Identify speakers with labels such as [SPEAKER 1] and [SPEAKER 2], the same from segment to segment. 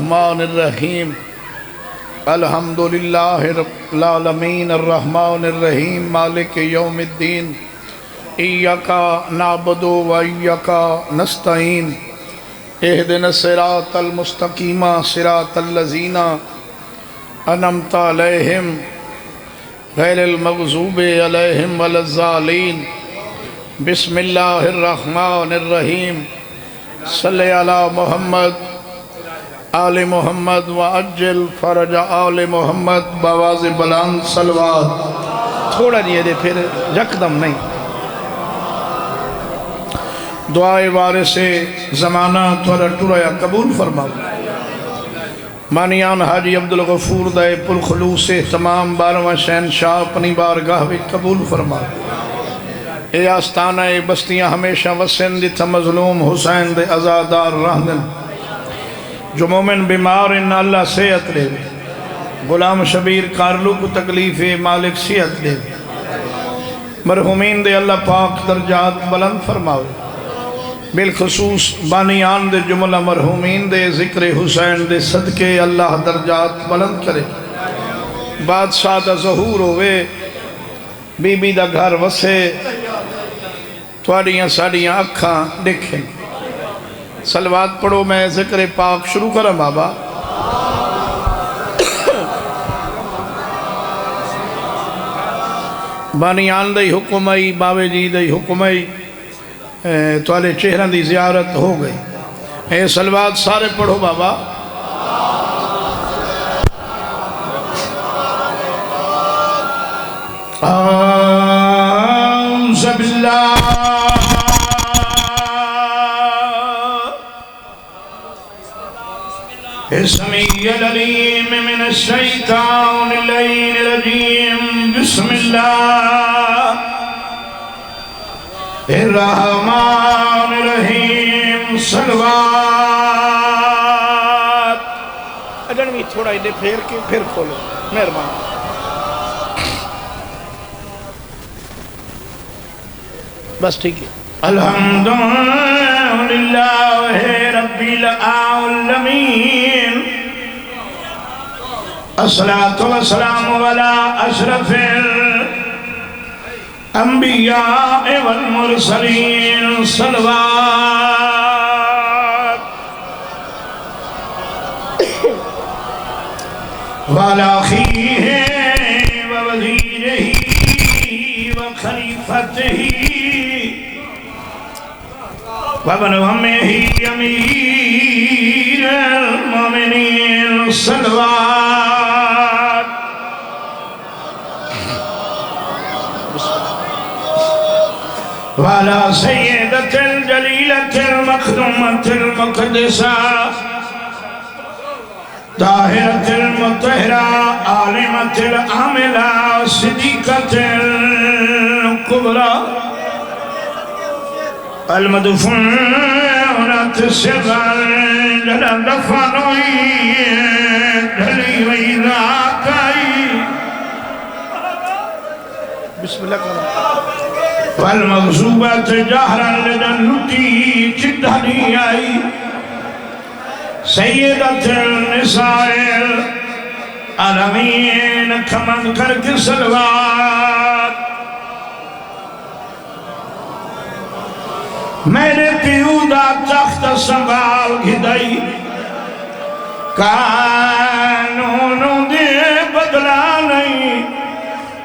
[SPEAKER 1] الرحمن الرحیم الحمدللہ رب العالمین الرحمن الرحیم مالک یوم الدین ایاک نعبد و ایاک نستعین اہدنا الصراط المستقیم صراط الذین انعمت علیہم غیر المغضوب علیہم ولا الضالین بسم اللہ الرحمن الرحیم صلی علی محمد آل محمد وعجل فرج آل محمد بواز بلند صلوات تھوڑا نہیں ہے پھر یکدم نہیں دعائے وارث زمانہ تھوڑا ٹورایا قبول فرماؤ مانیان حاجی عبدالغفور دائے پل خلوص تمام بارواں شہنشاہ اپنی بارگاہ بھی قبول فرماؤ اے آستانہ بستیاں ہمیشہ وسن جتھا مظلوم حسین دے ازادار رہندن جو مومن بیمار ان اللہ صحت لے غلام شبیر کارلو کو تکلیف مالک صحت لے مرحومین دے اللہ پاک درجات بلند فرماؤ بالخصوص بانیان دے جملہ مرحومین دے ذکر حسین دے صدقے اللہ درجات بلند کرے بادشاہ دا ظہور ہوئے بی بی دا گھر وسے تواریاں ساڑیاں اکھاں دیکھیں صلوات پڑھو میں ذکر پاک شروع کریں بابا بانیان دے حکم آئی باوے جی دے حکم آئی توالے چہران دی زیارت ہو گئی اے صلوات سارے پڑھو بابا اعوذ باللہ السمیع العلیم من الشیطان اللعین الرجیم بسم اللہ الرحمن الرحیم صلوات اجنوی تھوڑا ہی دے پھیر کے پھر کھولو مہربان بس ٹھیک ہے الحمدللہ رب العالمین الصلاة والسلام علی اشرف الانبیاء والمرسلین صلوات وعلی اخیہ ووزیرہ وخلیفتہ وابن امہ امیر المومنین صلوات وعلى سيدة الجليلة المخدومة المقدسة طاهرة المطهرة عالمة العاملة صديقة الكبرى المدفونة سرا لدفنوي دليوي ذاكي بسم الله والمغزوبات جہرا لدنتی چدھنی آئی سیدت النساء العالمین کھمن کر کے صلوات میرے پیودا تخت سنبھال گھدائی قانونوں دے بدلا نہیں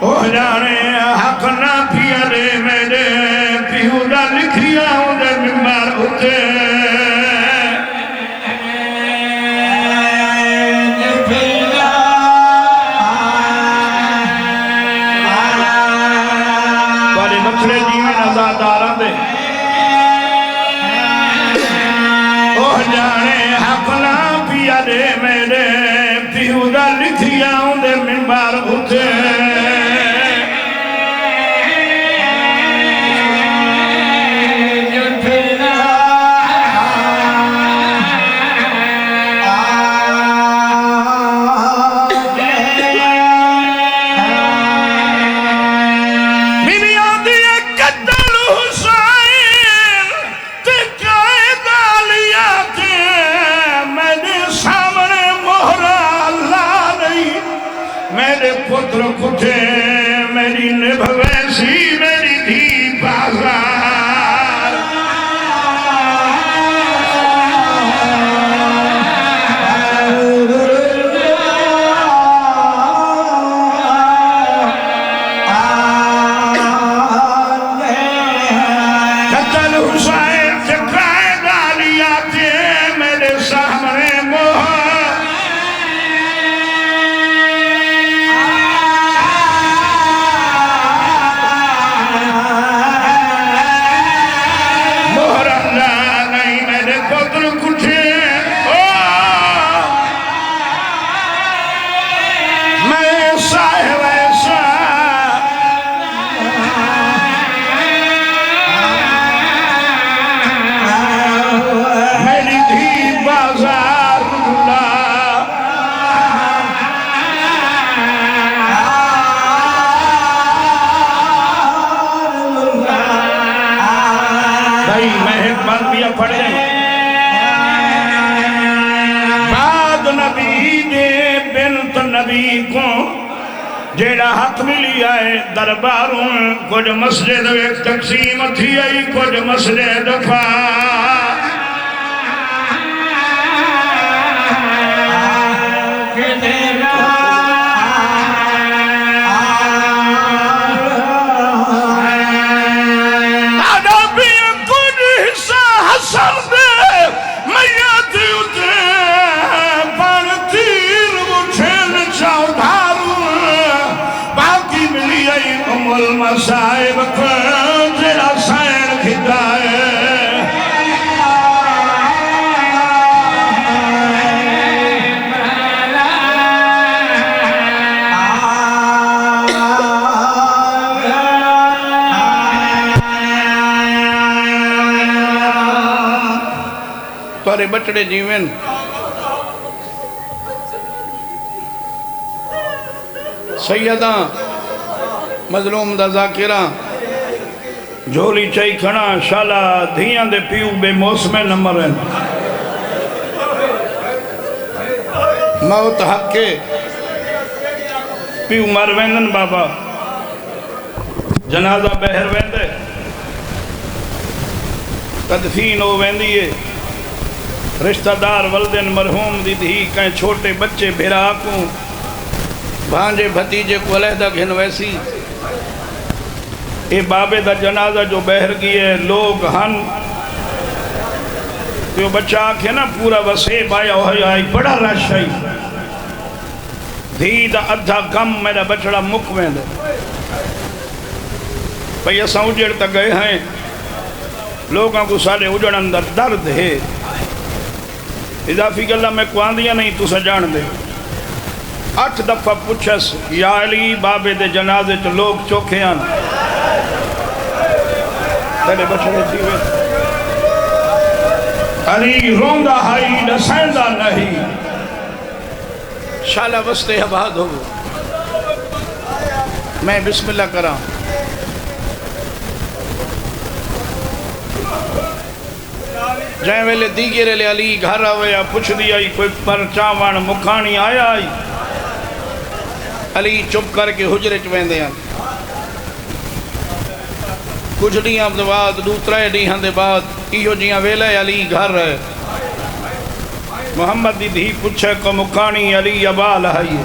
[SPEAKER 1] ہو جانے حق نہ پیارے میرے پیودا لکھیا ہوں دے ممبر ہوتے بڑے مسئلے جی میں نزادارہ دے ہو جانے حق نہ پیارے میرے پیودا لکھیا ہوں دے ممبر ہوتے سامنے میرے پتر کٹھے میری نبھ ویسی میری دھی بازار پڑھ لیں بعد نبی دے بنت نبی کو جیڑا ہاتھ ملی آئے درباروں کچھ مسجد ایک تقسیم تھی آئی کچھ مسجد دفا صاحب کو جڑا سائن کھدائے تورے بچڑے جیوین سیدہ مظلوم دا ذاکرہ جھولی چائی کھنا شالا دھیاں دے پیو بے موسم نمبر ہیں موت حق کے پیو مر ویندن بابا جنازہ بہر ویندے تدفین ہو ویندیے رشتہ دار والدین مرحوم دی دھی کہیں چھوٹے بچے بھیرا کو بھانجے بھتیجے کو علیحدہ گھن ویسی اے بابے دا جنازہ جو بہر گئے لوگ ہن تو بچہ آکھے نا پورا وسیب آیا ہوئی آئی بڑا رش آئی دھی دا ادھا کم میرا بچڑا مکویں دے پہی ایسا اجڑ تک گئے ہیں لوگاں کو سارے اجڑ اندر درد ہے اضافی کہ اللہ میں کواندیاں نہیں تو سجان دے 8 دفعہ پوچھس یا علی بابے دے جنازے تو لوگ چوکھے آن تیرے بچڑے جیوے علی روندہ ہائی نسیندہ نہیں شالہ وستے آباد ہو میں بسم اللہ کراں جائیں ویلے دیگرے لے علی گھر آویا پوچھ دیا کوئی پرچاوان مکھانی آیا آئی علی چپ کر کے حجرے چوین دیا کچھ ڈیاں دے بعد دوترے ڈیاں دے بعد ایہو جیاں ویلے علی گھر ہے محمد دی دھی پوچھے کو مکھانی علی ابا لہائیے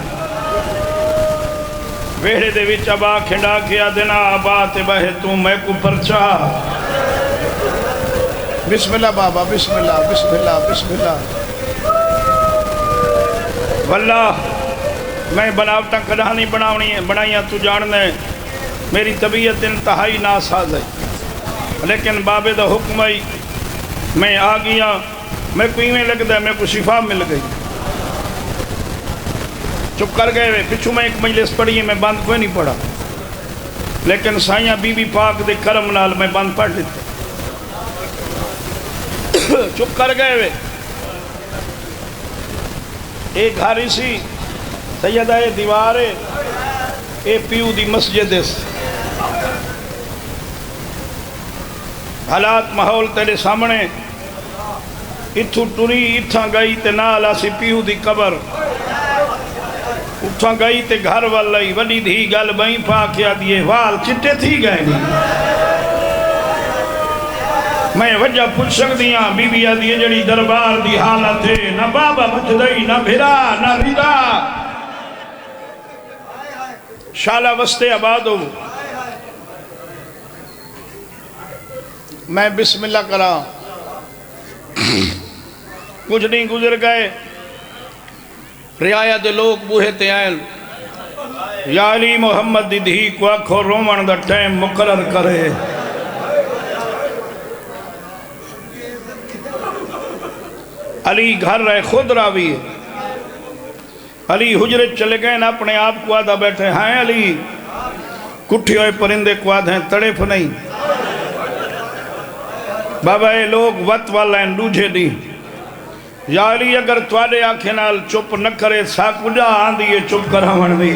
[SPEAKER 1] ویڑے دے وچ ابا کھنڈا کیا دینا ابا تے بہے تو میں کو پرچا بسم اللہ بابا بسم اللہ بسم اللہ بسم اللہ واللہ میں بناوٹا کدھا نہیں بنائیاں تو جاننے میری طبیعت انتہائی ناساز ہے لیکن بابے دا حکم ہے میں آ گیا میں کوئی میں لگ دا میں کو شفا مل گئی چپ کر گئے پچھو میں ایک مجلس پڑھی میں بند کوئی نہیں پڑھا لیکن سائیاں بی بی پاک دے کرم نال میں بند پڑھ لیتے چپ کر گئے وے ایک گھاری سی سیدہ دیوارے اے پیو دی مسجد اس حالات محول تیرے سامنے اتھو ٹوری اتھا گئی تے نالا سی پیو دی قبر اتھا گئی تے گھر والی وڈی دھی گل بہیں پا کیا دیئے وال چٹے تھی گئے نہیں میں وجہ پوچھ سکتی ہاں بی بی آدھی جڑی دربار دی حالت ہے نہ بابا مجدئی نہ بھرا نہ بھیدا شالہ وستے آبادو میں بسم اللہ کرا کچھ نہیں گزر گئے رعایت لوگ بوہے تے آئل یا علی محمد دی دھی کو آکھو رومن دا ٹائم مقرر کرے علی گھر رہے خود راوی ہے علی حجرت چلے گئے نا اپنے آپ کو آدھا بیٹھے ہیں علی کٹھی ہوئے پرندے کو آدھا ہیں تڑف نہیں بابا اے لوگ وط والا ہیں دوجھے دی یا علی اگر توڑے آنکھیں نال چپ نہ کرے ساکو جا آن دیئے چپ کر ہمن دی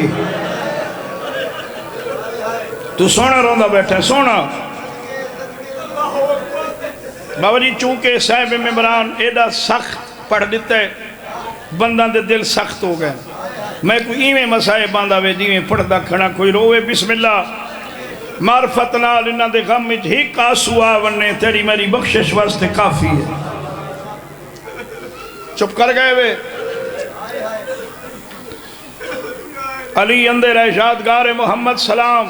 [SPEAKER 1] تو سونا روندہ بیٹھے سونا بابا جی چونکہ صاحب ممبران ایڈا سخت پڑھ دیتے بندان دے دل سخت ہو گئے میں کوئی ایویں مسائے باندھا وے جیویں پڑھدا کھڑا کوئی روے بسم اللہ معرفت نال انہاں دے غم وچ ہک آنسو آونے تیری میری بخشش واسطے کافی ہے چپ کر گئے وے علی اندر ارشادگار محمد سلام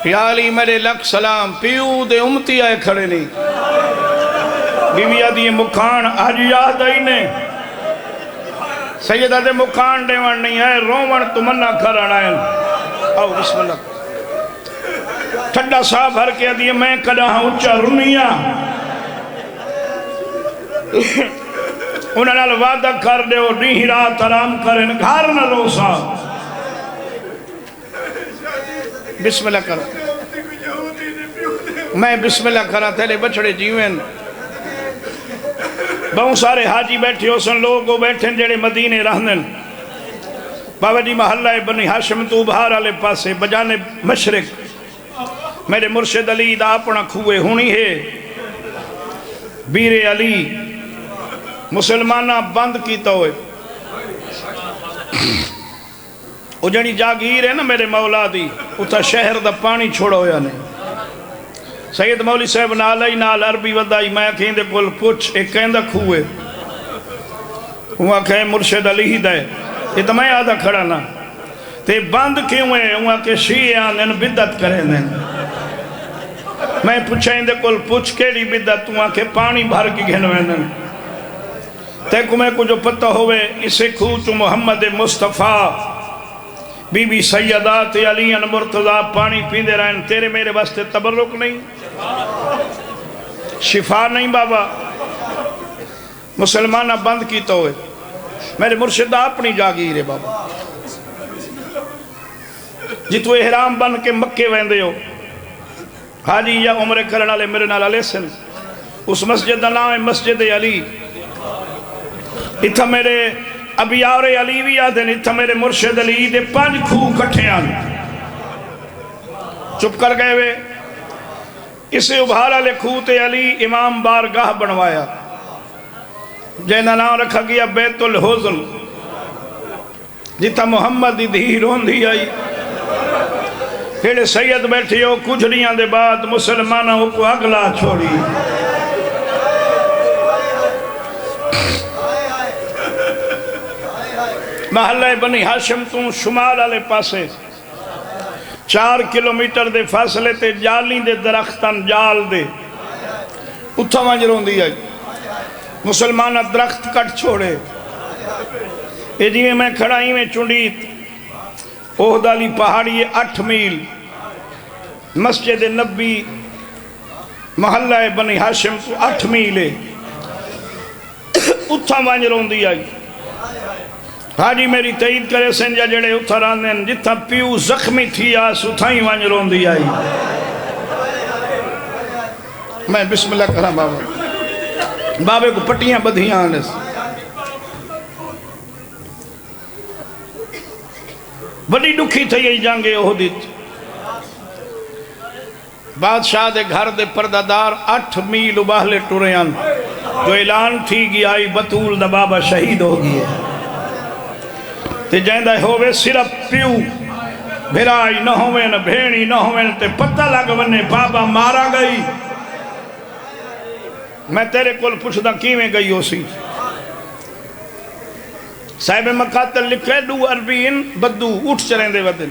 [SPEAKER 1] یا علی میرے لکھ سلام پیو دے امتی آئے کھڑے نہیں بیوی آدھی مکھان آج یاد آئی نے سیدہ دے مکھان دیوان نہیں ہے رومن تمنا کھرانا ہے آؤ بسم اللہ ٹھڈا صاحب ہر کے آدھی میں کڑا ہاں اچھا رنیا انہاں نال وعدہ کر دے اور نہیں رات آرام کریں گھر نہ روسا بسم اللہ کرا میں بسم اللہ کرا تیلے بچڑے جیوین بہت سارے حاجی بیٹھے ہو سن لوگوں بیٹھیں جڑے مدینے رہنن بابا جی محلہ بنی ہاشم تو بہار آلے پاسے بجانے مشرق میرے مرشد علی دا اپنا کھوئے ہونی ہے بیر علی مسلمانہ بند کیتا ہوئے وہ جنی جاگیر ہے نا میرے مولا دی اتھا شہر دا پانی چھوڑا ہویا نہیں سید مولی صاحب نالائی نال عربی ودائی میں کہیں دے کل پوچھ ایک کہیں دا کھوئے وہاں کہیں مرشد علی ہی دائے یہ تو میں آدھا کھڑا نا تے بند کیوں ہے وہاں کہ شیعان ان بدت کریں دیں میں پوچھیں دے کل پوچھ کیڑی بدت وہاں کہ پانی بھر کی گھنویں دیں تے کو میں کو جو پتہ ہوئے اسے کھوچو محمد مصطفیٰ بی بی سیدات علی مرتضیٰ پانی پیندے رہن تیرے میرے واسطے تبرک نہیں شفا نہیں بابا مسلمانہ بند کی تو ہوئے میرے مرشدہ اپنی جاگیر ہے بابا جتو احرام بن کے مکے ویندے ہو حاجی یا عمر کرنا لے میرے نال علیہ سن اس مسجد دا نام ہے مسجد علی اتھا میرے ابیار علی بھی آدھیں اتھا میرے مرشد علی دے 5 کھو کٹھے آن چپ کر گئے وے اسے ابھارا لے کھوتے علی امام بارگاہ بنوایا جینا نام رکھا گیا بیت الحزن جتا محمد دی دھی روندی آئی پھر سید بیٹھی ہو کچھڑیاں دے بعد مسلمانہ کو اگلا چھوڑی محلہ بنی ہاشم تو شمال آلے پاسے 4 کلومیٹر دے فاصلے تے جالی دے درختان جال دے اتھا مجرون دی آئی مسلمانہ درخت کٹ چھوڑے اے جی میں کھڑائی میں چونڈیت اوہدالی پہاڑی 8 میل مسجد نبی محلہ بنی ہاشم تو 8 میل ہے اتھا مجرون دی آئی حاجی میری تعید کرے سنجا جڑے اتھا راندن جتھا پیو زخمی تھی آس اتھا ہی وانج رون دی آئی میں بسم اللہ کرا بابا بابے کو پٹیاں بدھیاں آنس بڑی ڈکھی تھی یہ جانگے اہدیت بادشاہ دے گھر دے پردادار 8 میل اباہلے ٹوریان جو اعلان تھی گی آئی بطول دا بابا شہید ہو گئی ہے تے جائندہ ہوئے صرف پیو بھرائی نہ ہوئے نہ بھیڑی نہ ہوئے تے پتہ لگ ونے بابا مارا گئی میں تیرے کول پوچھدا کیویں گئی ہو سی صاحب مقاتل لکھے دو عربین بدو اٹھ چریں دے ودن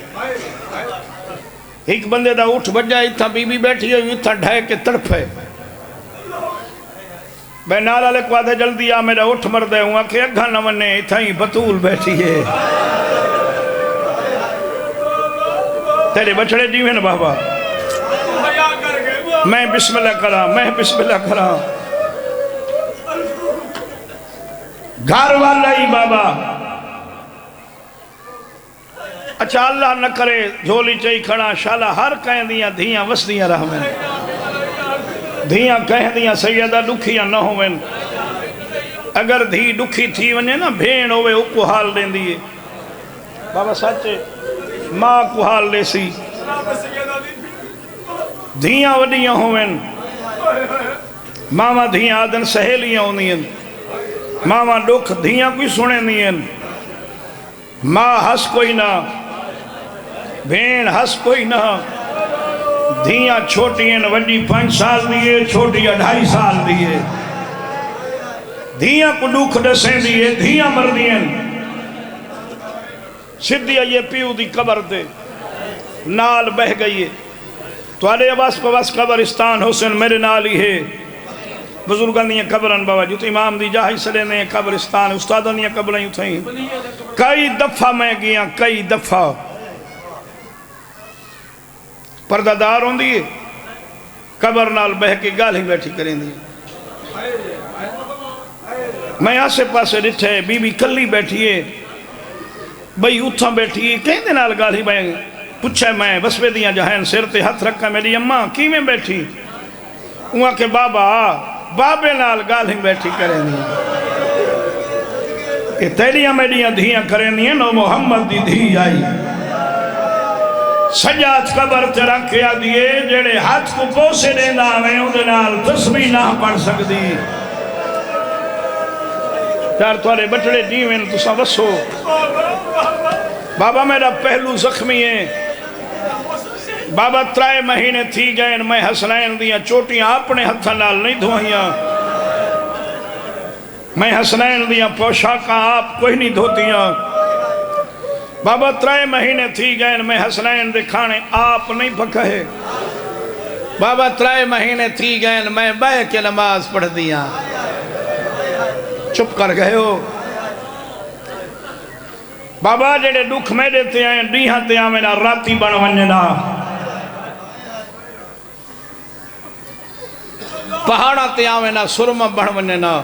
[SPEAKER 1] ایک بندے دا اٹھ بجا اتھا بی بی بیٹھی ہوئی اتھا ڈھائے کے تڑپ ہے بے نالا لکھوا دے جلدی آ میرا اٹھ مردے ہوں کہ اگھا نہ ونے اتھا ہی بطول بیٹھی ہے تیرے بچڑے دیویں بابا میں بسم اللہ کرا میں بسم اللہ کرا گھر والا ہی بابا اچھا اللہ نہ کرے جھولی چاہی کھڑا شالا ہر کہیں دیاں دھیاں وس دیاں رہ میں دھیاں کہیں دیاں سیدہ دکھیاں نہ ہوئیں اگر دھی دکھی تھی ونیا نا بھین ہوئے اکو حال دیں دیئے بابا سچے ماں کو حال لے سی دھیاں وڈیاں ہوئیں ماما دھیاں آدن سہیلیاں ہونیاں ماما دکھ دھیاں کوئی سنے نہیں ماں ہس کوئی نہ بھین ہس کوئی نہ دھیاں چھوٹی ہیں وڈی 5 سال دیئے چھوٹی 2.5 سال دیئے دھیاں کو دکھ دسیں دیئے دھیاں مردیاں سدھیا یہ پیو دی قبر دے نال بہ گئی تو آلے عباس پواس قبرستان حسن میرے نال ہی ہے بزرگان دیاں قبران بابا جو تو امام دی جاہی سلے نے قبرستان استادان دیاں قبران یوں تھیں کئی دفعہ میں گیا کئی دفعہ پردہ دار ہوں دیئے قبر نال بہ کے گال ہی بیٹھی کریں دیئے میں آسے پاسے رٹھے بی بی کلی بیٹھیے بھئی اتھا بیٹھیے کہیں دے نال گال ہی بیٹھے پوچھے میں بس بے دیاں جہین سر تے ہاتھ رکھا میری اماں کی میں بیٹھی وہاں کہ بابا بابے نال گال ہی بیٹھی کریں دیئے کہ تیریاں میڈیاں دھیاں کریں دیئے نو محمد دی دھی آئی سجاد قبر تے رکھیا دیئے جڑے ہاتھ کو پوسے دینا میں اندھے نال تسبیح نہ پڑھ سکتی چار توارے بچڑے دیویں تو سا وسو بابا میرا پہلو زخمی ہے بابا 3 مہینے تھی گئے میں حسنین دیاں چوٹیاں اپنے ہتھا نال نہیں دھوئیاں میں حسنین دیاں پوشاکاں آپ کوئی نہیں دھوتیاں بابا 3 مہینے تھی گئے میں حسنین دے کھانے آپ نہیں پکھے بابا 3 مہینے تھی گئے میں بہ کے نماز پڑھ دیاں چپ کر گئے ہو بابا جڑے دکھ میں دیتے ہیں ڈیہاں تے آمینہ راتی بن ونجنا پہاڑا تے آمینہ سرمہ بن ونجنا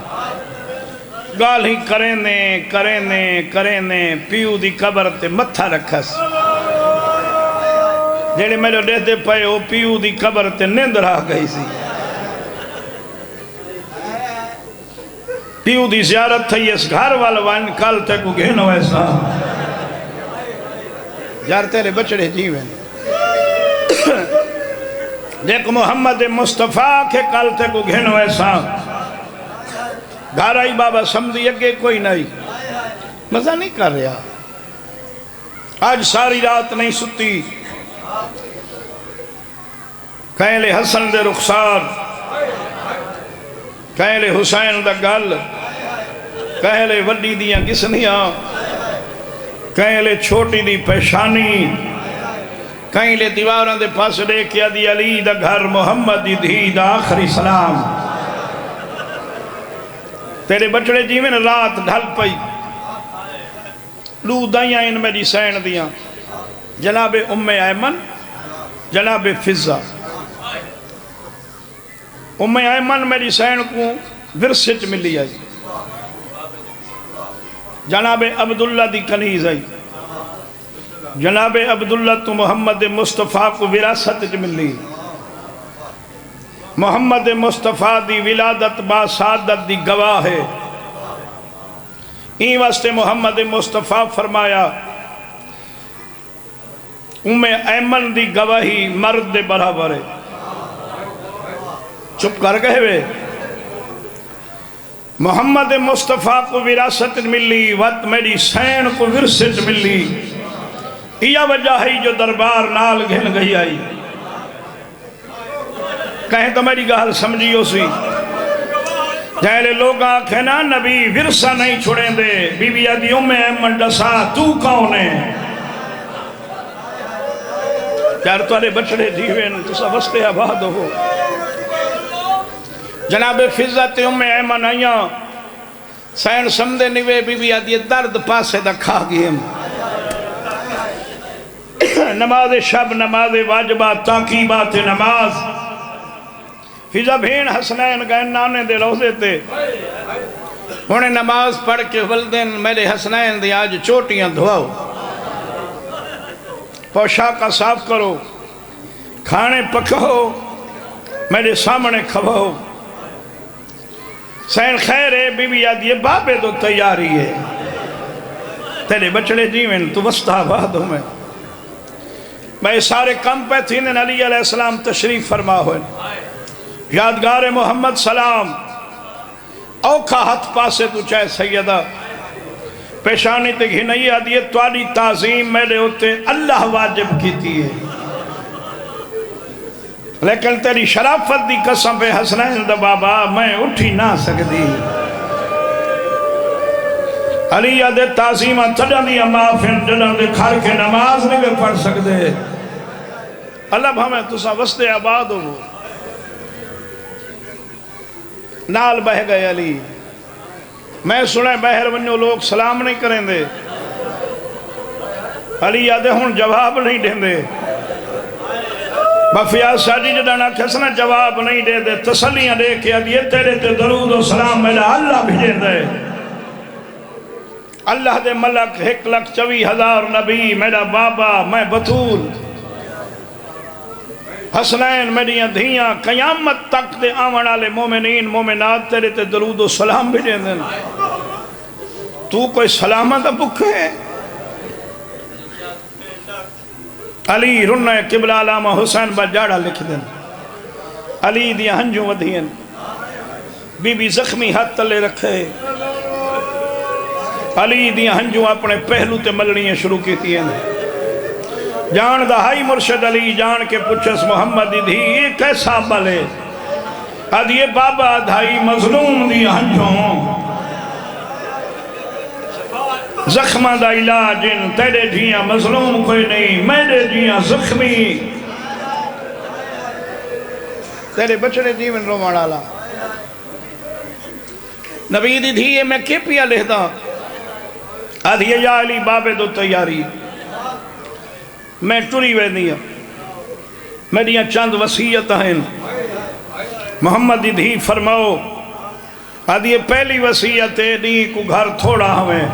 [SPEAKER 1] گال ہی کریں نے پیو دی قبر تے متھا رکھس جڑے میرے دیتے پائے ہو پیو دی قبر تے نیند رہ گئی سی پیو دی زیارت تھی اس گھر والا وائن کل تے کو گھنو ایسا یار تیرے بچڑے جیویں دیکھ محمد مصطفیٰ کے کل تے کو گھنو ایسا گھر آئی بابا سمجھی اگے کوئی نہیں مزہ نہیں کر رہا آج ساری رات نہیں ستی کہلے حسن دے رخسار کہلے حسین دا گل کہلے وڈی دیاں گسنیاں کہلے چھوٹی دی پیشانی کہلے دیواران دے پاس لے کیا دی علی دا گھر محمد دی دھی دا آخری سلام تیرے بچڑے جیویں رات ڈھل پئی لو دائیاں ان میں دی سین دیاں جناب ام ایمن جناب فضہ ام ایمن میری سین کو ورسچ ملی آئی جناب عبداللہ دی کنیز آئی جناب عبداللہ تو محمد مصطفیٰ کو وراثت ملی محمد مصطفیٰ دی ولادت با سعادت دی گواہ ہے این واسطے محمد مصطفیٰ فرمایا ام ایمن دی گواہی مرد دے برابر ہے چپ کر گئے ہوئے محمد مصطفیٰ کو وراثت ملی، وقت میری سین کو ورثت ملی، یہ وجہ ہے جو دربار نال گھن گئی آئی۔ کہیں تو میری گال سمجھی ہو سی، جہلے لوگ آکھیں نا نبی ورثہ نہیں چھوڑیں دے، بی بی آدھی ایمن ڈسا تو کون ہے؟ یار توارے بچڑے جیوین تسا وستے آباد ہو۔ جناب فضت ایمن آئیاں سین سمدے نوے بی بی آدھی درد پاسے دا کھا گئے، نماز شب، نماز واجبات، تاقیبات نماز، فضا بھین حسنین گئے نانے دے روزے تے، انہیں نماز پڑھ کے ولدن میرے حسنین دے آج چوٹیاں دھواؤ، پوشاکہ صاف کرو، کھانے پکاؤ، میرے سامنے کھواؤ۔ سین خیر ہے بی بی آدھی بابے تو تیاری ہے، تیرے بچڑے جیویں تو وسط آباد ہوں میں سارے کم پہ تھی نے علی علیہ السلام تشریف فرما ہوئے، یادگار محمد سلام اوکھا ہاتھ پاسے تو چاہے سیدہ پیشانی تے گھی نہیں آدھی تواری تعظیم میرے ہوتے اللہ واجب کیتی ہے، لیکن تیری شرافت دی قسم پہ حسنین دا بابا میں اٹھی نہ سکتی، علی آدھے تعظیمہ تجھا دیا معافین جنہاں دے کھار کے نماز نہیں پڑھ سکتے، اللہ ہمیں تسا وسط آباد ہو۔ نال بہ گئے علی، میں سنے بہر ونیو لوگ سلام نہیں کریں دے، علی آدھے ہون جواب نہیں دیں دے، بفیاض ساجی جدانا کسنا جواب نہیں دے دے، تسلیاں دے کے آدھے تیرے تے درود و سلام میرا اللہ بھیجیں دے، اللہ دے ملک 1,24,000 نبی میرا بابا میں بطول حسنین میریاں دھیاں قیامت تک دے آمن آلے مومنین مومنات تیرے تے درود و سلام بھی دیں دیں، تو کوئی سلامت بکھے؟ علی رنہ قبلہ علامہ حسین بجاڑا لکھ دیں، علی دیا ہنجوں ودھین، بی بی زخمی ہاتھ تلے رکھے، علی دیا ہنجوں اپنے پہلو تے ملڑیاں شروع کی تھی ہیں، جان دا ہائی مرشد علی جان کے پچھس محمد دی یہ کیسا بلے ادھیے بابا دھائی مظلوم دی ہنجوں زخمہ دا علاج ان تیرے جیاں مظلوم کوئی نہیں میرے جیاں زخمی تیرے بچڑے جیون رو ماڑالا نبی دی دھیے میں کی پیا لہتا ادھیے یا علی بابے دو تیاری میں ٹری وے دیا میریاں چند وسیعت ہیں محمد دی دھی فرماؤ آدھی پہلی وسیعت ہے دی کو گھر تھوڑا ہمیں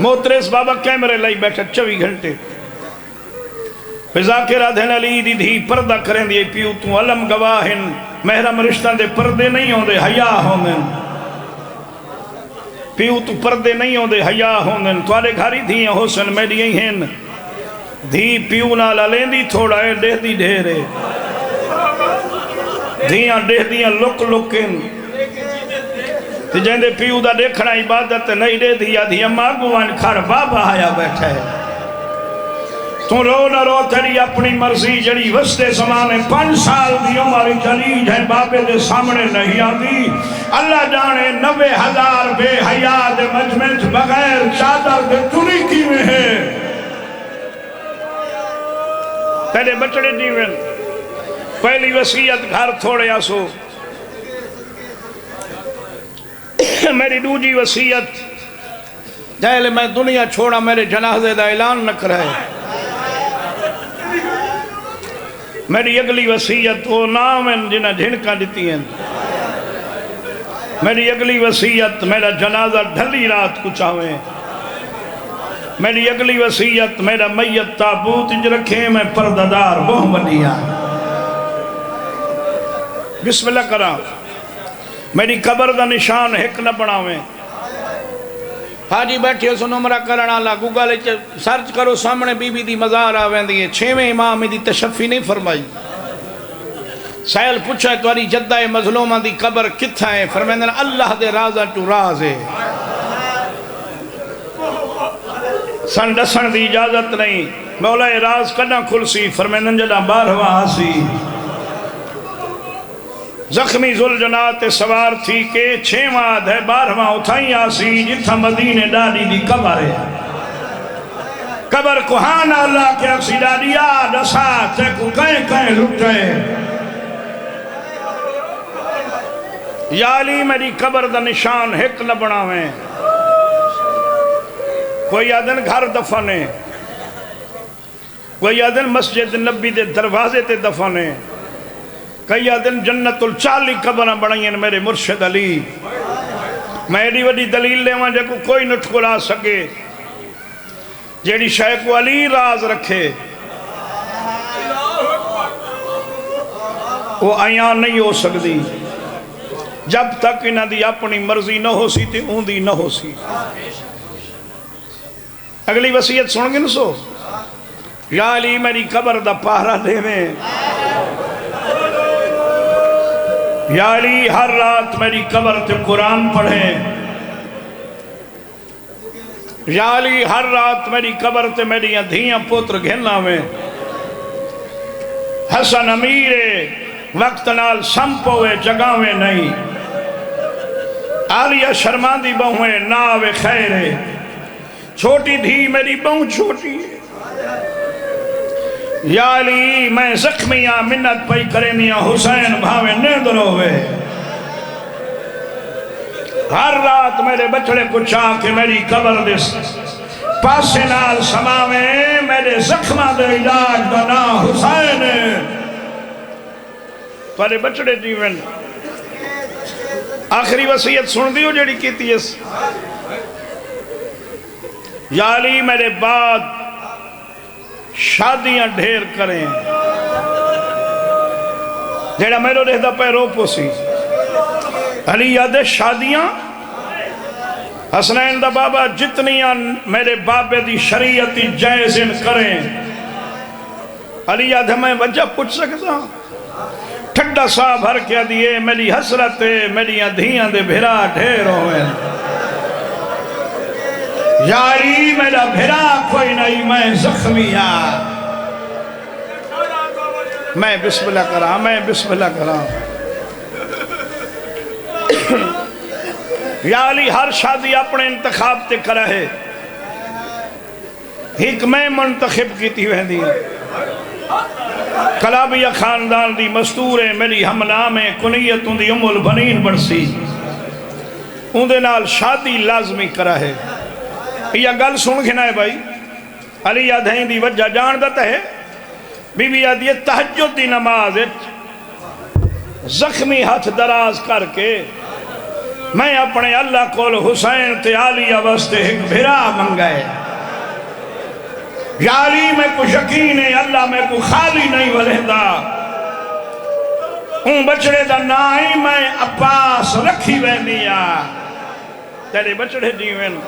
[SPEAKER 1] موتریس بابا کیمرے لائی بیٹھا 24 گھنٹے ذاکر آدھین علی دی دھی پردہ کریں دیئے پیو تو علم گواہن محرم رشتہ دے پردے نہیں ہوں دے حیاء ہوں دے پیو تو پردے نہیں ہوں دے حیاء ہوں دے توارے گھاری دھیاں حسن میری ہی ہیں دھی پیو نالا لیں دی تھوڑا ہے دے دی ڈھیرے دھیاں دے دیاں لک لکن تی جہندے پیو دا دیکھنا عبادت نہیں دے دیا دھیاں ماغوان کھار بابا آیا بیٹھا ہے تو رو نہ رو تیری اپنی مرضی جڑی وستے زمانے 5 سال دی عمر چلی جائے بابے دے سامنے نہیں آدھی اللہ جانے 90,000 بے حیاء دے مجمع بغیر چادر دے چنی کی میں ہے تیرے بچڑے جیون پہلی وسیعت گھر تھوڑے آسو میری دوجی وسیعت جائے میں دنیا چھوڑا میرے جنازے دا اعلان نہ کرائے میری اگلی وسیعت وہ نام ہیں جنہیں جھنکا دیتی ہیں میری اگلی وسیعت میرا جنازہ ڈھلی رات کو چاہویں میری اگلی وسیعت میرا میت تابوت انج رکھے میں پرددار بہم بنیا بسم اللہ کرا میری قبر دا نشان ایک نہ بناویں حاجی بیٹھے سو نمرہ کرنا اللہ گوگل سرچ کرو سامنے بی بی دی مزار آویں دیئے 6ویں امام دی تشفی نہیں فرمائی سائل پوچھا ہے تواری جدہ مظلومہ دی قبر کتھا ہے؟ فرمیندن اللہ دے رازہ تو راز ہے، سن ڈسن دی اجازت نہیں، مولا راز کنا کھل سی؟ فرمیندن جدہ 12واں آسی زخمی ذوالجنات سوار تھی کہ 6واں ہے 12واں اتھائی آسی جتھا مدینے ڈالی دی قبر ہے، قبر کوہان اللہ کے اکسی ڈالیا دسا تے کو کہیں کہیں لٹے، یا علی میری قبر دا نشان ہک نہ بناویں، کوئی آدن گھر دفنے، کوئی آدن مسجد نبی دے دروازے تے دفنے، کئی آدن جنت الچالی قبرہ بڑھائیں میرے مرشد علی، میں ایڈی وڈی دلیل لے وہاں جے کو کوئی نٹکلا سکے، جیڑی شیخ کو علی راز رکھے وہ آیان نہیں ہو سکتی جب تک انہاں دی اپنی مرضی نہ ہو سی تے اون دی نہ ہو سی۔ اگلی وصیت سن گے نسو، یا علی میری قبر دا پہرا دے میں، یا علی ہر رات میری قبر تے قرآن پڑھیں، یا علی ہر رات میری قبر تے میری دھیاں پوتر گھننا میں، حسن امیرے وقت نال سمپوے جگاوے نہیں، عالیہ شرمان دی بہویں ناوے خیرے، چھوٹی دھی میری بہو چھوٹی ہے، یا علی میں زخمیاں منت پئی کرینیاں حسین بھاوے نیندر ہوئے، ہر رات میرے بچڑے کو چاہ کے میری قبر دے پاسے نال سماویں، میرے زخمہ دے علاج دا نا حسین، تارے بچڑے جیون آخری وصیت سن دیو جڑی کیتی ہے، یا علی میرے بعد شادیاں ڈھیر کریں، جیڑا میرے رہتا پہ روپو سی، علی یاد شادیاں حسنین دا بابا جتنیاں میرے بابے دی شریعتی جائزن کریں، علی یاد ہمیں وجہ پوچھ سکتا ٹھڈا سا بھر کیا دیئے میری حسرت میری دھیاں دے بھرا ڈھیر ہوئے، یا علی میرا بھرا کوئی نہیں میں زخمیاں، میں بسم اللہ کرا، میں بسم اللہ کرا، یا علی ہر شادی اپنے انتخاب تے کرا ہے، ایک میں منتخب کی تھی وہن دی کلابیہ خاندان دی مستورے میری ہم نامے کنیتوں دی ام البنین بڑسی، ان دے نال شادی لازمی کرا ہے، یہ گل سن گھنا ہے بھائی، علی یادہیں دی وجہ جان دیتا ہے، بی بی یاد یہ تہجد دی نماز زخمی ہاتھ دراز کر کے میں اپنے اللہ کول حسین تے عالیہ واسطے ایک بھرا منگائے، یا علی میں کو یقین ہے اللہ میں کو خالی نہیں ولہدا، ان بچڑے دا نائی میں عباس رکھی وینیا، تیرے بچڑے جیوین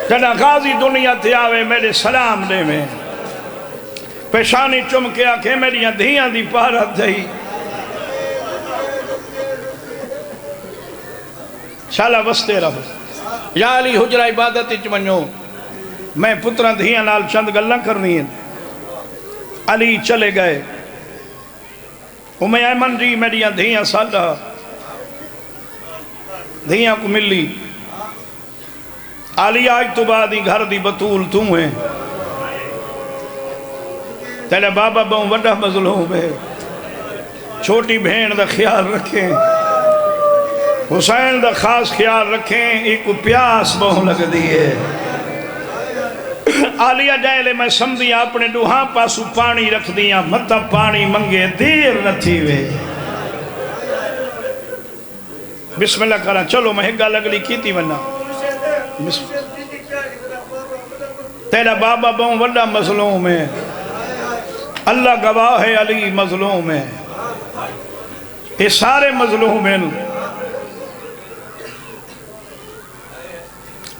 [SPEAKER 1] جنا غازی دنیا تھی آوے میرے سلام دے میں، پیشانی چم کے آکھے میری دھیاں دی پارت دہی، شالا وستے رہو، یا علی حجرہ عبادت چمنیو، میں پترہ دھیاں نال چند گلنا کرنی ہیں، علی چلے گئے، ایمن جی میری دھیاں سادہ دھیاں کو ملی، علی آج تو بعد ہی گھر دی بطول تو ہیں، تیرے بابا بہوں وڈا مظلوم ہے، چھوٹی بہن دا خیال رکھیں، حسین دا خاص خیال رکھیں، ایک پیاس بہوں لگ دیئے، آلیہ جائلے میں سمدھیاں اپنے دوہاں پاسو پانی رکھ دیاں، مطا پانی منگے دیر نہ تھی وے، بسم اللہ کرا، چلو میں گل اگلی کی تھی ورنہ، تیرا بابا بہوں وڈا مظلوم ہے، اللہ گواہ ہے علی مظلوم ہے، یہ سارے مظلوم ہیں،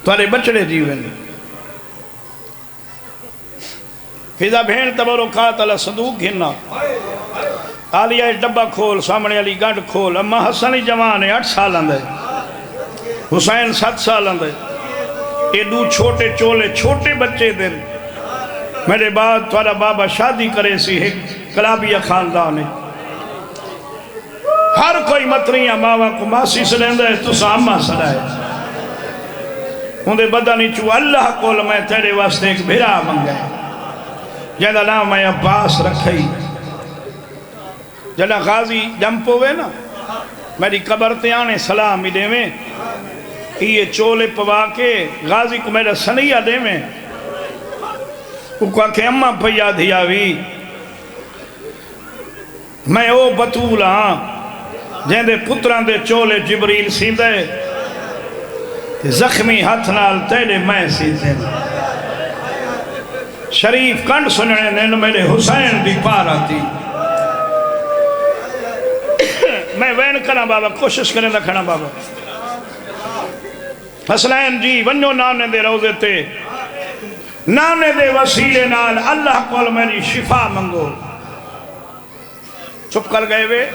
[SPEAKER 1] تارے بچڑے جیویں فیضا بھین تبرکات اللہ صدوق گھننا، آلیا ڈبہ کھول سامنے علی گنڈ کھول اما حسن ہی جوان ہے 8 سال اندے حسین 7 سال اندے یہ دو چھوٹے چولے چھوٹے بچے دن میرے بعد تھوڑا بابا شادی کرے سی ایک کلابیہ خاندان ہے ہر کوئی متریاں ماوا کو ماسی سے لیندہ ہے تو سامہ سڑائے اندھے بدنی چو اللہ کول میں تیرے واسطے ایک بھیرا منگئے جیدہ نام میں عباس رکھئی جلہ غازی جمپ ہوئے نا میری قبر تے آنے سلام ہی دے میں یہ چولے پوا کے غازی کو میرا سنیہ دے میں وہ کہا کہ اممہ پیا دھیاوی میں او بطول ہاں جہندے پتران دے چولے جبریل سیندے زخمی ہاتھ نال تیرے میں سیندے شریف کنڈ سننے نے میرے حسین دی پار آتی میں وین کرنا بابا کوشش کریں دا کھنا بابا حسنین جی ونجو نانے دے روزے تے نانے دے وسیلے نال اللہ کول میری شفا منگو چپ کر گئے وے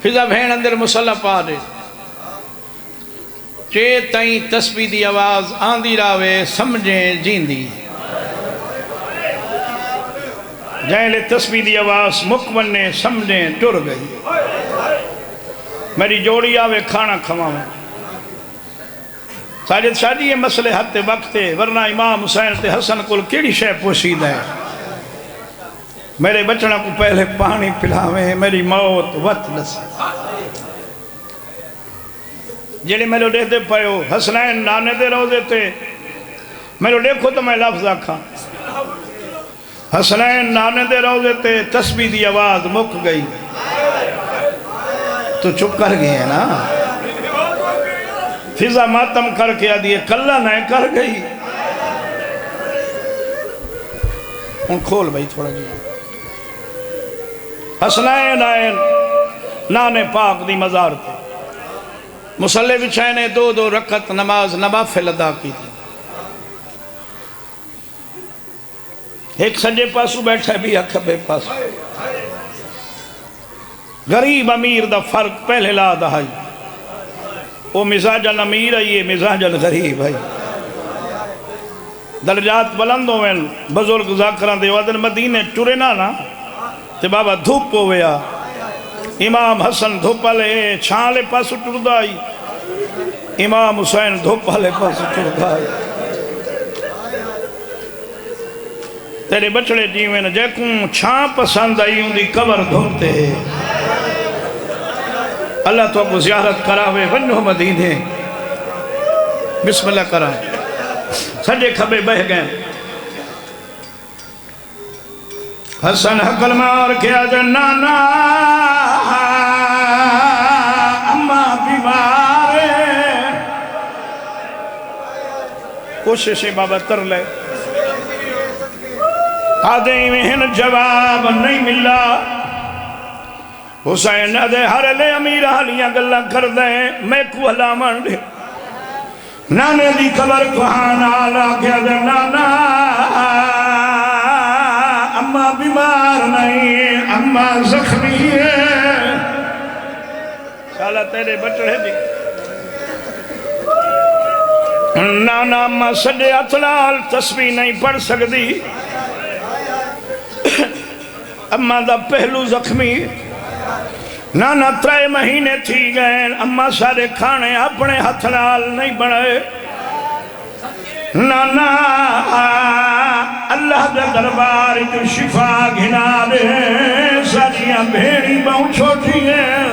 [SPEAKER 1] فضا بھین اندر مسلح پا دے چے تائیں تسبیح دی آواز آندھی راوے سمجھیں جیندی جائیں لے تسبیح دی آواز مکمنے سمجھیں ٹر گئی میری جوڑی آوے کھانا کھواؤں ساجد شادی یہ مسئلے حد وقت ورنہ امام حسین تے حسن کل کیڑی شے پوشید ہے میرے بچنا کو پہلے پانی پلاویں میری موت وقت نسی جیڑے میرے دے دے پائیو حسنین نانے دے روزے تے میرے دیکھو تو میں لفظ آکھاں حسنین نانے دے روزے تے تسبیح دی آواز مک گئی تو چپ کر گئے ہیں نا فضا ماتم کر کے آدھیے کلہ نہ کر گئی ان کھول بھائی تھوڑا جی حسنین آئین نانے پاک دی مزار تھے مسلح بچھائے نے 2 رکعت نماز نوافل ادا کی تھی ایک سجے پاسو بیٹھا بھی کھبے پاسو غریب امیر دا فرق پہلے لا دہائی وہ مزاج الامیر ہے یہ مزاج الغریب ہے درجات بلندوں میں بزرگ ذاکران دے وادن مدینے ٹورے نا تے بابا دھوپ ہویا امام حسن دھوپا لے چھالے پاسو ٹردائی امام حسین دھوپا لے پاسو ٹردائی تیرے بچڑے جیویں جیکوں چھان پسند آئی ہوں دی قبر دھوتے اللہ تو کو زیارت کراوے ونو مدینے بسم اللہ کرائیں سجے کھبے بہ گئے حسن حقل مار کیا جنانا اممہ بیمار کوششیں بابا تر لے آدھیں میں جواب نہیں ملا حسین ادھے ہر لے امیر حالیاں گلہ کر دیں میں کو علامن دے نانے دی قبر کو آنا کیا جنانا اممہ بیمار نہیں اممہ زخمی ہے سالہ تیرے بچڑے دی نانا اممہ سجے اطلال تسبیح نہیں پڑھ سکتی اممہ دا پہلو زخمی نانا 3 مہینے تھی گئے اممہ سارے کھانے اپنے ہتھنال نہیں بڑھے نانا اللہ دے دربار جو شفا گھنا دے ساریاں بھیڑی بہت چھوٹی ہیں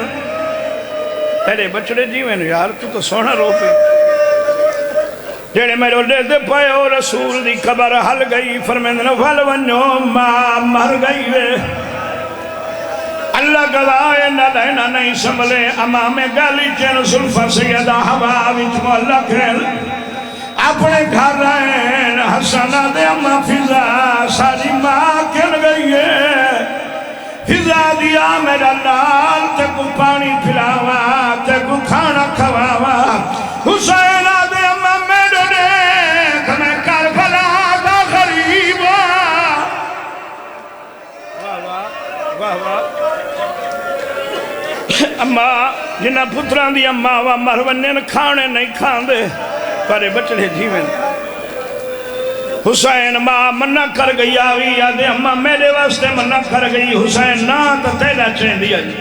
[SPEAKER 1] تیرے بچڑے جیویں یار تو سونا رو پہ جیڑے میرے دے دے پائے او رسول دی قبر حل گئی فرمیندن فل ونجو ماں مر گئی وے اللہ گوائے نہ لینا نہیں سنبھلے امام گالی چین سلفہ سیدہ ہوا وچ مولا کھیل اپنے گھر رہن حسنہ دے اممہ فضا ساری ماں کن گئی ہے فضا دیا میرا لال تے کو پانی پھلاوا تے کو کھانا کھواوا حسین دے اممہ میرے دیکھ میں کربلا دا غریبا اما جنہ پتران دی اما و مرونن کھانے نہیں کھان دے پرے بچڑے جیون حسین ماں منع کر گئی آوی یادے اما میرے واسطے منع کر گئی حسین نا تا تیلا چین دیا جی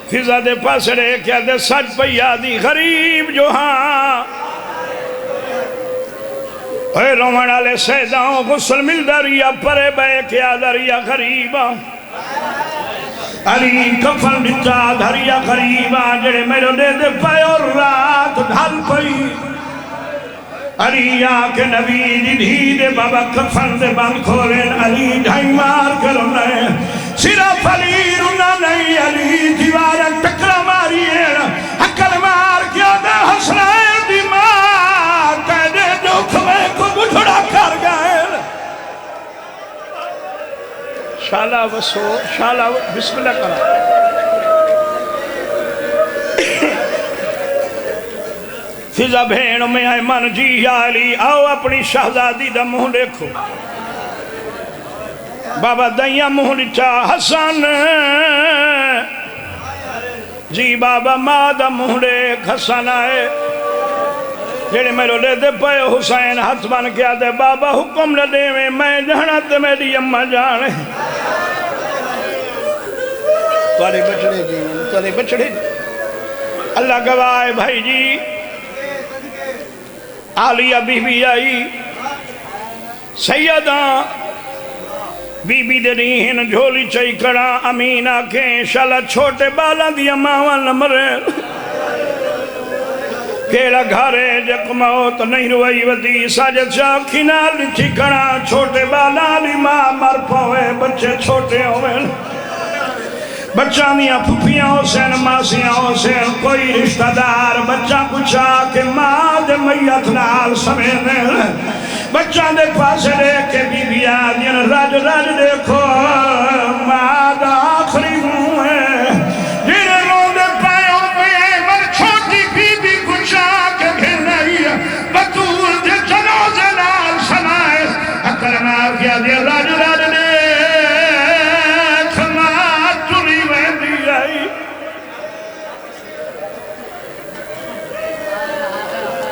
[SPEAKER 1] فضا دے پاس رہے کیا دے سچ پہ یادی غریب جو ہاں اے رومن آلے سیداؤں غسل مل دریا پرے بے کیا دریا غریبا علی کفن بچا دھریا غریبا جڑے میرے دے پائے اور رات ڈھال پئی علی آکے نبی دی بھی دے بابا کفن دے بند کھولین علی ڈھائی مار کرو نئے صرف علی رونا نہیں علی دیوارا ٹکرا ماری ہے حکل مار کیا دے حسنائے دی مار کہنے دکھ میں کو بجھڑا کر گئے شالا وسو شالا بسم اللہ کرا فضا بھین میں آئے من جی یا علی آؤ اپنی شہزادی دا منہ دیکھو بابا دائیاں منہ لچا حسن جی بابا ماں دا منہ دیکھ حسن آئے جیڑے میرے لے دے پائے حسین ہاتھ بن کیا دے بابا حکم نہ دے میں جانا تے میری اممہ جانے توارے بچڑے جی اللہ گواہ بھائی جی عالیہ بی بی آئی سیدہ بی بی دے ریہن جھولی چائی کڑا امین آکھیں شالا چھوٹے بالا دیا ماوان نمرے کیڑا گھارے جک موت نہیں روئی ودی ساجد شاکی نال لچھی کڑا چھوٹے بالا لی ماں مر پوئے بچے چھوٹے ہوئے بچہ میاں پھپیاں حسین ماسیاں حسین کوئی رشتہ دار بچہ کچھا کہ ماں دے میت نال سمینے بچہ دے پاس لے کے بی بی آدین راج راج دیکھو ماں دا آخری ہوں ہے جنہیں رو دے پائے ہوئے مر چھوٹی بی بی کچھا کہ گھنائی بطول دے جنوزے نال سنائے اکر مار کیا دے راج راج دیکھ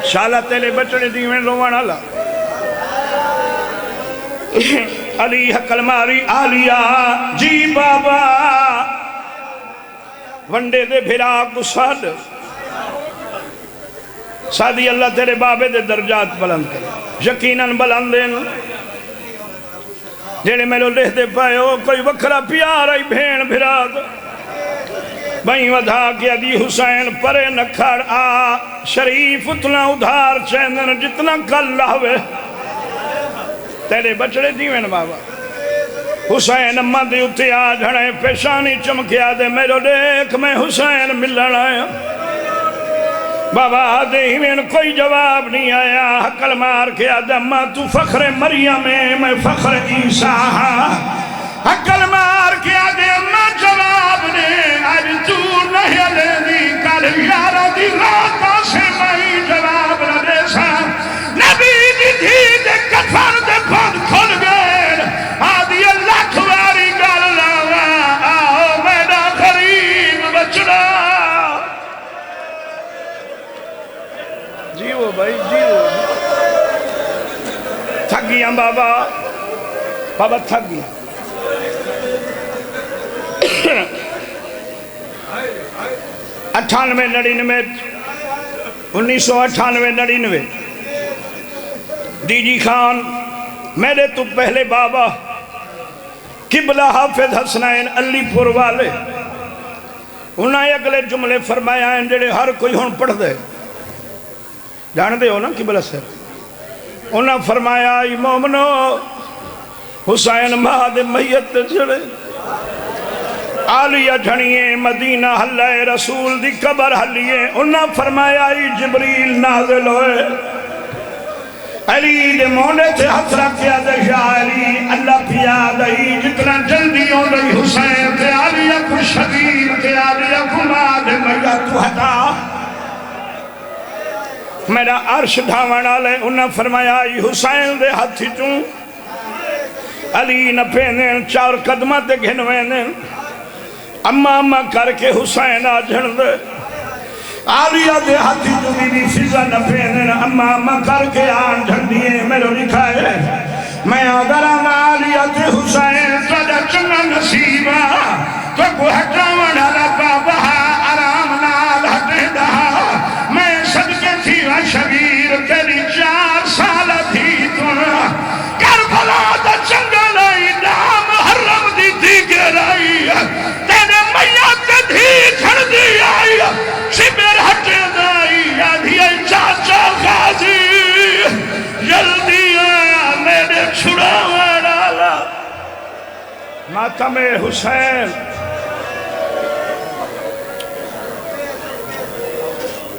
[SPEAKER 1] شالا تیلے بچڑے دیویں روان آلا علی حقل ماری آلیا جی بابا ونڈے دے بھرا کو سادی اللہ تیرے بابے دے درجات بلند کرے یقیناً بلند دین جیڑے میرے لے دے پائے ہو کوئی وکھرا پیار آئی بھین بھرا دو بھئی ودھا کیا دی حسین پرے نکھڑ آ شریف اتنا ادھار چیندن جتنا کل لاوے تیرے بچڑے دیویں بابا حسین اممہ دی اتے آ جھڑے پیشانی چمکیا دے میرے دیکھ میں حسین ملن آیا بابا دیویں کوئی جواب نہیں آیا حقل مار کیا دے اممہ تو فخر مریم میں فخر عیسیٰ حقل مار کیا دے اممہ جواب نے آج تو نہیں لے دی کل یارہ دی راتا سے میں جواب نہ دے سا نبی دی دھی دے کفر دے بند کھل گئے آدھی اللہ کھواری گل لاوا آؤ میرا غریب بچڑا جیو بھائی جیو تھک گیا بابا بابا تھک گیا 1998 ڈی جی خان میرے تو پہلے بابا قبلہ حافظ حسنین علی پور والے انہاں اگلے جملے فرمایا ہیں جڑے ہر کوئی ہون پڑھ دے جان دے ہو نا قبلہ سے انہاں فرمایا ای مومنو حسین مہد میت جڑے آلیہ جھنیے مدینہ حلائے رسول دی قبر حلیے انہاں فرمایا ای جبریل نازل ہوئے علی دے مونے تھے ہاتھ رکھیا دے شاہ علی اللہ پیا دئی جتنا جلدی ہو دئی حسین تے آلیہ کو شدید تے آلیہ کو ماد میت ہٹا میرا عرش ڈھاونا لے انہاں فرمایا ای حسین دے ہاتھی چوں علی نہ پینے چار قدمہ تے گھنوینے اما اما کر کے حسین آ جھن دے آلیہ دے ہاتھی جو بھی فضا نہ پہنن اما اما کر کے آن جھن دیئے میرے لکھا ہے میں اگر آلیہ دے حسین تجا چنگا نصیبہ تو کو ہٹاون لگا بہا آرام نال ہٹے دہا میں صدقے تھی و شبیر تیری 4 سال تھی تو کربلا دا چنگا لائی نام حرم دی دیگر آئی تیرے میت دھی کھڑ دی آئی شبیر ہٹے دائی آدھی چاچا غازی جلدی آ میرے چھڑا والا ماتم حسین